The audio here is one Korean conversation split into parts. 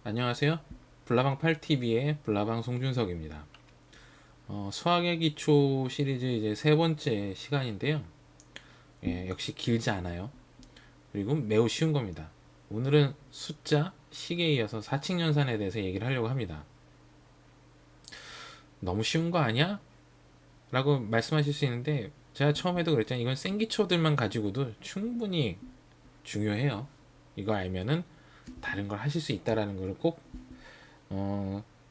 안녕하세요. 불나방 8TV의 불나방 송준석입니다. 수학의 기초 시리즈 이제 세 번째 시간인데요. 역시 길지 않아요. 그리고 매우 쉬운 겁니다. 오늘은 숫자, 식에 이어서 사칙연산에 대해서 얘기를 하려고 합니다. 너무 쉬운 거 아니야? 라고 말씀하실 수 있는데 제가 처음에도 그랬잖아요. 이건 생기초들만 가지고도 충분히 중요해요. 이거 알면은 다른 걸 하실 수 있다라는 걸 꼭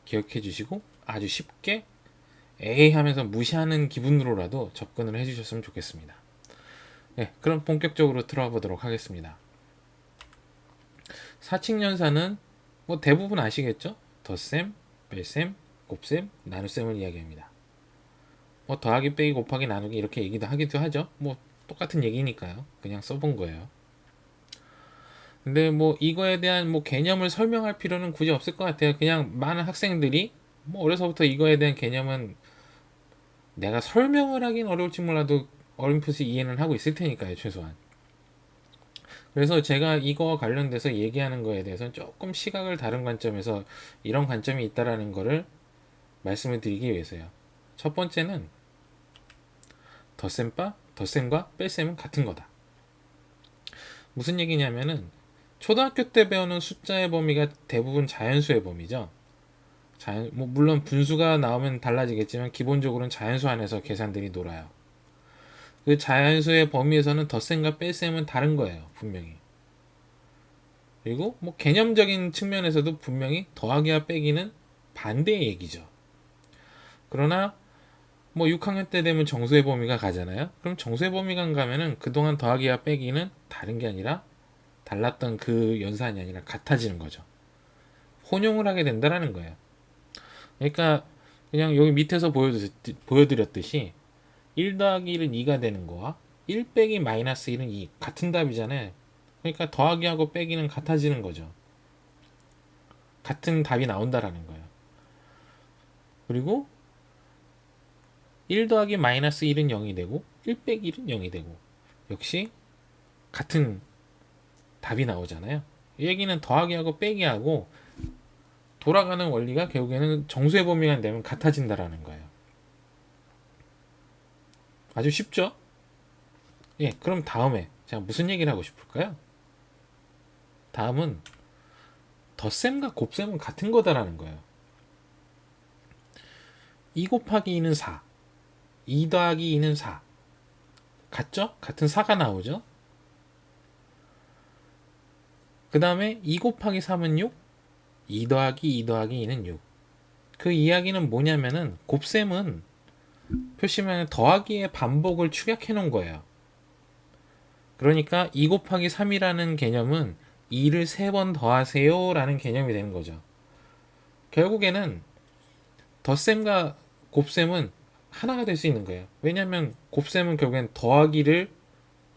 기억해 주시고 아주 쉽게 에이 하면서 무시하는 기분으로라도 접근을 해주셨으면 좋겠습니다. 네, 그럼 본격적으로 들어가 보도록 하겠습니다. 사칙연산은 뭐 대부분 아시겠죠? 덧셈, 뺄셈, 곱셈, 나눗셈을 이야기합니다. 뭐 더하기, 빼기, 곱하기, 나누기 이렇게 얘기도 하기도 하죠. 뭐 똑같은 얘기니까요. 그냥 써본 거예요. 근데 뭐 이거에 대한 뭐 개념을 설명할 필요는 굳이 없을 것 같아요. 그냥 많은 학생들이 뭐 어려서부터 이거에 대한 개념은 내가 설명을 하긴 어려울지 몰라도 어렴풋이 이해는 하고 있을 테니까요, 최소한. 그래서 제가 이거와 관련돼서 얘기하는 거에 대해서는 조금 시각을 다른 관점에서 이런 관점이 있다라는 거를 말씀을 드리기 위해서요. 첫 번째는 덧셈과 뺄셈은 같은 거다. 무슨 얘기냐면은 초등학교 때 배우는 숫자의 범위가 대부분 자연수의 범위죠. 뭐 물론 분수가 나오면 달라지겠지만 기본적으로는 자연수 안에서 계산들이 놀아요. 그 자연수의 범위에서는 덧셈과 뺄셈은 다른 거예요, 분명히. 그리고 뭐 개념적인 측면에서도 분명히 더하기와 빼기는 반대의 얘기죠. 그러나 뭐 6학년 때 되면 정수의 범위가 가잖아요. 그럼 정수의 범위가 가면은 그동안 더하기와 빼기는 다른 게 아니라 달랐던 그 연산이 아니라 같아지는 거죠. 혼용을 하게 된다라는 거예요. 그러니까 그냥 여기 밑에서 보여드렸듯이 1 더하기 1은 2가 되는 거와 1 빼기 마이너스 1은 2 같은 답이잖아요. 그러니까 더하기하고 빼기는 같아지는 거죠. 같은 답이 나온다라는 거예요. 그리고 1 더하기 마이너스 1은 0이 되고 1 빼기 1은 0이 되고 역시 같은 답이 나오잖아요. 이 얘기는 더하기하고 빼기하고 돌아가는 원리가 결국에는 정수의 범위가 되면 같아진다라는 거예요. 아주 쉽죠? 예, 그럼 다음에 제가 무슨 얘기를 하고 싶을까요? 다음은 덧셈과 곱셈은 같은 거다라는 거예요. 2 곱하기 2는 4, 2 더하기 2는 4. 같죠? 같은 4가 나오죠? 그 다음에 2 곱하기 3은 6, 2 더하기 2 더하기 2는 6. 그 이야기는 뭐냐면은 곱셈은 표시면 더하기의 반복을 축약해 놓은 거예요. 그러니까 2 곱하기 3이라는 개념은 2를 3번 더하세요 라는 개념이 되는 거죠. 결국에는 덧셈과 곱셈은 하나가 될 수 있는 거예요. 왜냐하면 곱셈은 결국엔 더하기를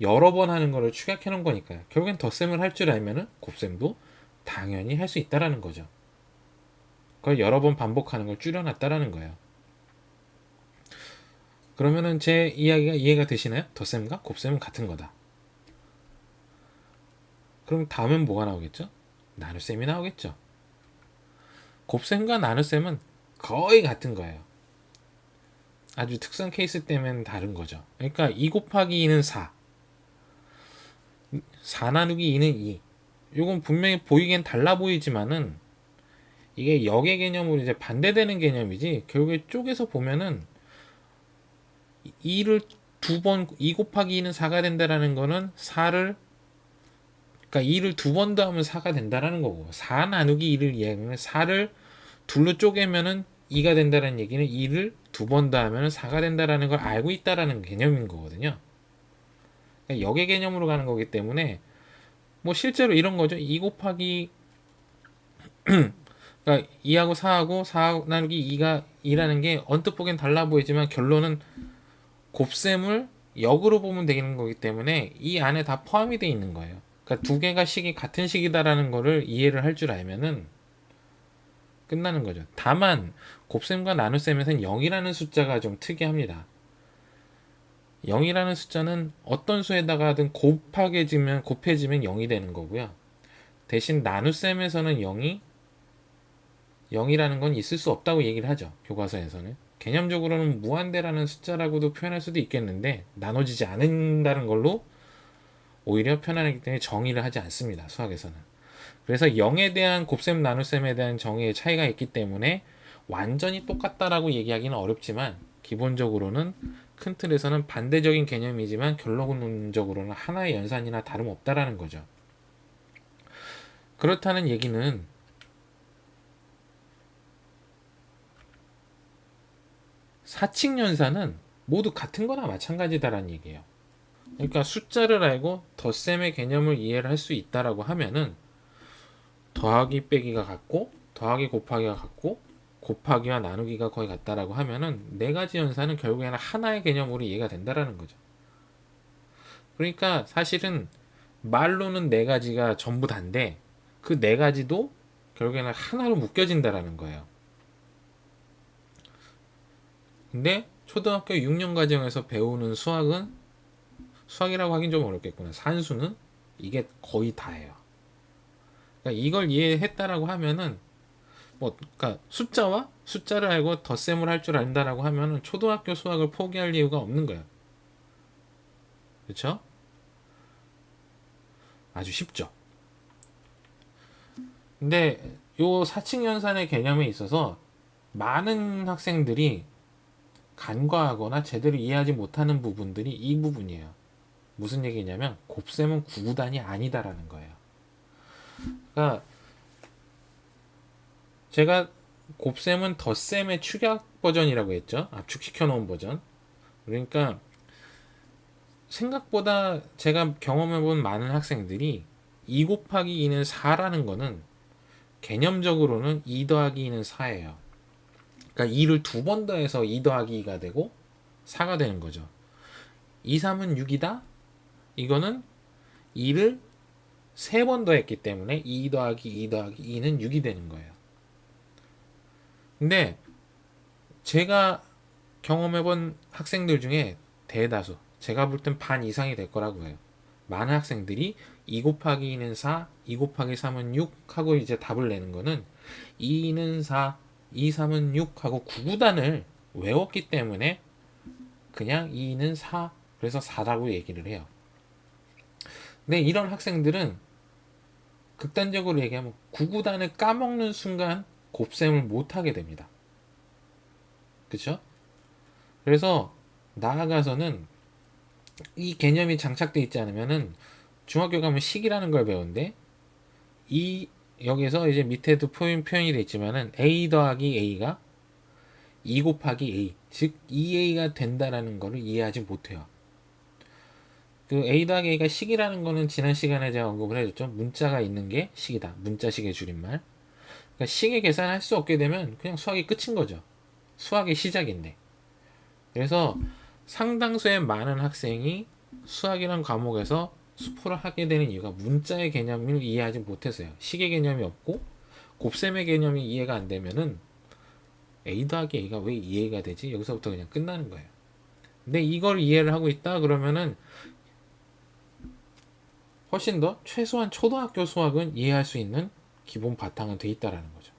여러 번 하는 거를 축약해 놓은 거니까요. 결국엔 덧셈을 할 줄 알면은 곱셈도 당연히 할 수 있다라는 거죠. 그걸 여러 번 반복하는 걸 줄여놨다라는 거예요. 그러면은 제 이야기가 이해가 되시나요? 덧셈과 곱셈은 같은 거다. 그럼 다음엔 뭐가 나오겠죠? 나눗셈이 나오겠죠. 곱셈과 나눗셈은 거의 같은 거예요. 아주 특성 케이스 때문에 다른 거죠. 그러니까 2 곱하기 2는 4, 4 나누기 2는 2. 이건 분명히 보이기엔 달라 보이지만은 이게 역의 개념으로 이제 반대되는 개념이지 결국에 쪼개서 보면은 2를 두 번, 2 곱하기 2는 4가 된다라는 거는 4를 그러니까 2를 두 번 더하면 4가 된다라는 거고 4 나누기 2를 이해하면 4를 둘로 쪼개면은 2가 된다는 얘기는 2를 두 번 더하면 4가 된다라는 걸 알고 있다라는 개념인 거거든요. 그러니까 역의 개념으로 가는 거기 때문에 뭐 실제로 이런 거죠. 2 곱하기 그러니까 2하고 4하고 4 나누기 2가 2라는 게 언뜻 보기엔 달라 보이지만 결론은 곱셈을 역으로 보면 되는 거기 때문에 이 안에 다 포함이 되어 있는 거예요. 그러니까 두 개가 식이 같은 식이다라는 거를 이해를 할 줄 알면은 끝나는 거죠. 다만 곱셈과 나눗셈에서는 0이라는 숫자가 좀 특이합니다. 0이라는 숫자는 어떤 수에다가든 곱해지면 0이 되는 거고요. 대신 나눗셈에서는 0이 0이라는 건 있을 수 없다고 얘기를 하죠. 교과서에서는. 개념적으로는 무한대라는 숫자라고도 표현할 수도 있겠는데 나눠지지 않는다는 걸로 오히려 표현하기 때문에 정의를 하지 않습니다. 수학에서는. 그래서 0에 대한 곱셈 나눗셈에 대한 정의의 차이가 있기 때문에 완전히 똑같다라고 얘기하기는 어렵지만 기본적으로는 큰 틀에서는 반대적인 개념이지만 결론적으로는 하나의 연산이나 다름없다라는 거죠. 그렇다는 얘기는 사칙연산은 모두 같은 거나 마찬가지다라는 얘기예요. 그러니까 숫자를 알고 덧셈의 개념을 이해를 할 수 있다라고 하면은 더하기 빼기가 같고 더하기 곱하기가 같고 곱하기와 나누기가 거의 같다라고 하면은 네 가지 연산은 결국에는 하나의 개념으로 이해가 된다라는 거죠. 그러니까 사실은 말로는 네 가지가 전부 다인데 그 네 가지도 결국에는 하나로 묶여진다라는 거예요. 근데 초등학교 6년 과정에서 배우는 수학은 수학이라고 하긴 좀 어렵겠구나. 산수는 이게 거의 다예요. 그러니까 이걸 이해했다라고 하면은 뭐 그러니까 숫자를 알고 덧셈을 할 줄 안다라고 하면은 초등학교 수학을 포기할 이유가 없는 거예요. 그렇죠? 아주 쉽죠. 근데 요 사칙연산의 개념에 있어서 많은 학생들이 간과하거나 제대로 이해하지 못하는 부분들이 이 부분이에요. 무슨 얘기냐면 곱셈은 구구단이 아니다라는 거예요. 그러니까 제가 곱셈은 덧셈의 축약 버전이라고 했죠. 압축시켜 놓은 버전. 그러니까 생각보다 제가 경험해본 많은 학생들이 2 곱하기 2는 4라는 거는 개념적으로는 2 더하기 2는 4예요. 그러니까 2를 두 번 더해서 2 더하기 2가 되고 4가 되는 거죠. 2, 3은 6이다? 이거는 2를 3번 더했기 때문에 2 더하기 2 더하기 2는 6이 되는 거예요. 근데 제가 경험해본 학생들 중에 대다수, 제가 볼 땐 반 이상이 될 거라고 해요. 많은 학생들이 2 곱하기 2는 4, 2 곱하기 3은 6 하고 이제 답을 내는 거는 2는 4, 2, 3은 6 하고 구구단을 외웠기 때문에 그냥 2는 4, 그래서 4라고 얘기를 해요. 근데 이런 학생들은 극단적으로 얘기하면 구구단을 까먹는 순간 곱셈을 못하게 됩니다. 그쵸? 그래서 나아가서는 이 개념이 장착되어 있지 않으면은 중학교 가면 식이라는 걸 배우는데 이 여기서 이제 밑에도 표현이 되어 있지만은 a 더하기 a가 2 곱하기 a 즉 2a가 된다라는 것을 이해하지 못해요. 그 a 더하기 a가 식이라는 거는 지난 시간에 제가 언급을 해줬죠. 문자가 있는 게 식이다. 문자식의 줄임말. 그러니까 식의 계산을 할 수 없게 되면 그냥 수학이 끝인 거죠. 수학의 시작인데. 그래서 상당수의 많은 학생이 수학이란 과목에서 수포를 하게 되는 이유가 문자의 개념을 이해하지 못해서요. 식의 개념이 없고 곱셈의 개념이 이해가 안 되면은 a 더하기 a가 왜 이해가 되지? 여기서부터 그냥 끝나는 거예요. 근데 이걸 이해를 하고 있다 그러면은 훨씬 더 최소한 초등학교 수학은 이해할 수 있는 기본 바탕은 돼 있다라는 거죠.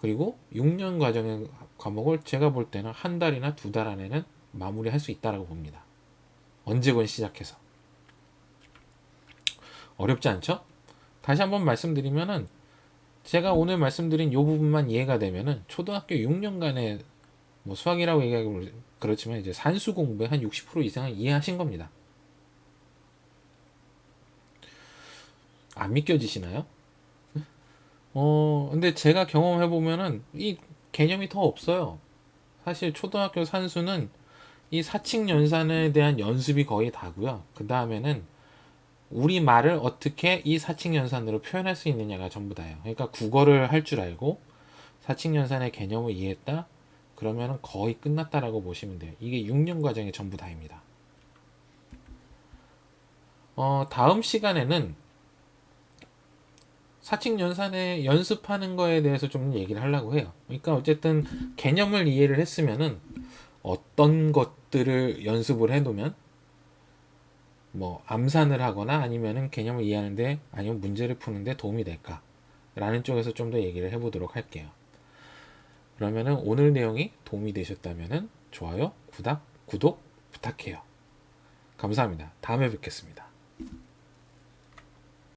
그리고 6년 과정의 과목을 제가 볼 때는 한 달이나 두 달 안에는 마무리할 수 있다라고 봅니다. 언제건 시작해서. 어렵지 않죠? 다시 한번 말씀드리면은 제가 오늘 말씀드린 이 부분만 이해가 되면은 초등학교 6년간의 뭐 수학이라고 얘기하기 그렇지만 이제 산수 공부의 한 60% 이상은 이해하신 겁니다. 안 믿겨지시나요? 근데 제가 경험해 보면은 이 개념이 더 없어요. 사실 초등학교 산수는 이 사칙 연산에 대한 연습이 거의 다고요. 그 다음에는 우리 말을 어떻게 이 사칙 연산으로 표현할 수 있느냐가 전부 다예요. 그러니까 국어를 할 줄 알고 사칙 연산의 개념을 이해했다. 그러면 거의 끝났다라고 보시면 돼요. 이게 6년 과정의 전부 다입니다. 다음 시간에는 사칙 연산에 연습하는 거에 대해서 좀 얘기를 하려고 해요. 그러니까 어쨌든 개념을 이해를 했으면은 어떤 것들을 연습을 해놓으면 뭐 암산을 하거나 아니면은 개념을 이해하는데 아니면 문제를 푸는데 도움이 될까? 라는 쪽에서 좀 더 얘기를 해보도록 할게요. 그러면은 오늘 내용이 도움이 되셨다면은 좋아요, 구독 부탁해요. 감사합니다. 다음에 뵙겠습니다.